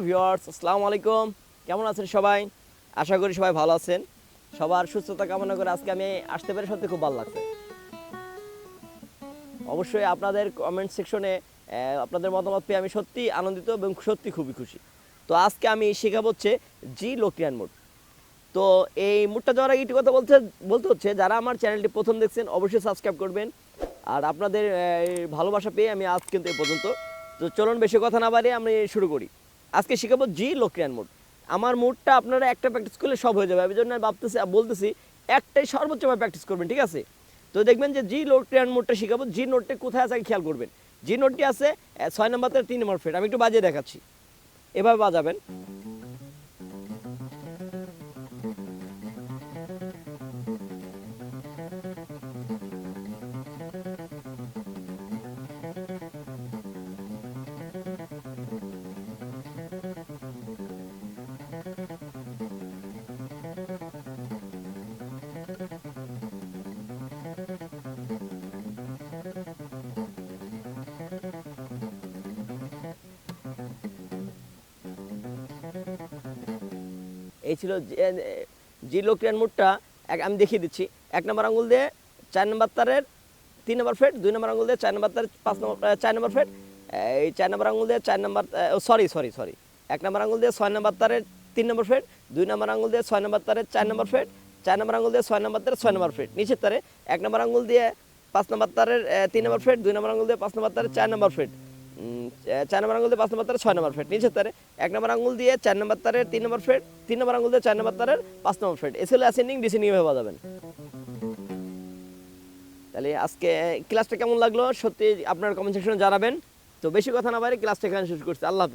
Viewers, আসসালামু আলাইকুম। কেমন আছেন সবাই? আশা করি সবাই ভালো আছেন। সবার সুস্থতা কামনা করে আজকে আমি আসতে পেরে সত্যি খুব ভালো লাগছে। অবশ্যই আপনাদের কমেন্ট সেকশনে আপনাদের মতামত পেয়ে আমি সত্যি আনন্দিত এবং সত্যি খুবই খুশি। তো আজকে আমি শেখাবো হচ্ছে জি লোক্রিয়ান মুড। তো এই মুডটা যাওয়ার আগে একটু কথা বলতে হচ্ছে, যারা আমার চ্যানেলটি প্রথম দেখছেন অবশ্যই সাবস্ক্রাইব করবেন। আর আপনাদের ভালোবাসা পেয়ে আমি আজ কিন্তু এ পর্যন্ত। তো চলুন বেশি কথা না বাড়িয়ে আমি শুরু করি। আজকে শেখাবো জি লোক্রিয়ান মুড। আমার মুডটা আপনারা একটা প্র্যাকটিস করলে সব হয়ে যাবে, এই জন্য বলতেছি একটাই সর্বোচ্চভাবে প্র্যাকটিস করবেন, ঠিক আছে? তো দেখবেন যে জি লোক্রিয়ান মুডটা শেখাবো। জি নোটটা কোথায় আছে খেয়াল করবেন। জি নোটটি আছে 6 নম্বর 3 নম্বর ফ্রেট। আমি একটু বাজিয়ে দেখাচ্ছি, এভাবে বাজাবেন। এই ছিল জি লোক্রিয়ান মুডটা। আমি দেখিয়ে দিচ্ছি। 1 নম্বর আঙুল দিয়ে 4 নম্বর তারের 3 নম্বর ফ্রেট, 2 নম্বর আঙুল দিয়ে 4 নম্বর তারের 4 নম্বর ফ্রেট, এই 4 নম্বর আঙুল দিয়ে 4 নম্বর সরি 1 নম্বর আঙুল দিয়ে 6 নম্বর তারের 3 নম্বর ফ্রেট, 2 নম্বর আঙুল দিয়ে 6 নম্বর তারের 4 নম্বর ফ্রেট, 4 নম্বর আঙুল দিয়ে 6 নম্বর তারের 6 নম্বর ফ্রেট, নিচের তারে 1 নম্বর আঙুল দিয়ে 5 নম্বর তারের 3 নম্বর ফ্রেট, 2 নম্বর আঙুল দিয়ে 5 নম্বর তারের 4 নম্বর ফ্রেট, 4 নম্বর আঙুল দিয়ে 5 নম্বর তারের 6 নম্বর ফ্রেট, নিচের তারে 1 নম্বর আঙুল দিয়ে 4 নম্বর তারের 3 নম্বর ফ্রেট, 3 নম্বর আঙুল দিয়ে 4 নম্বর তারের 5 নম্বর ফ্রেট। এসএল অ্যাসেন্ডিং ডিসেন্ডিং এভাবে বাজাবেন। তাহলে আজকে ক্লাসটা কেমন লাগলো সত্যি আপনার কমেন্ট সেকশনে জানাবেন। তো বেশি কথা না বাইরে ক্লাসটা এখানে শেষ করছি। আল্লাহ হাফেজ।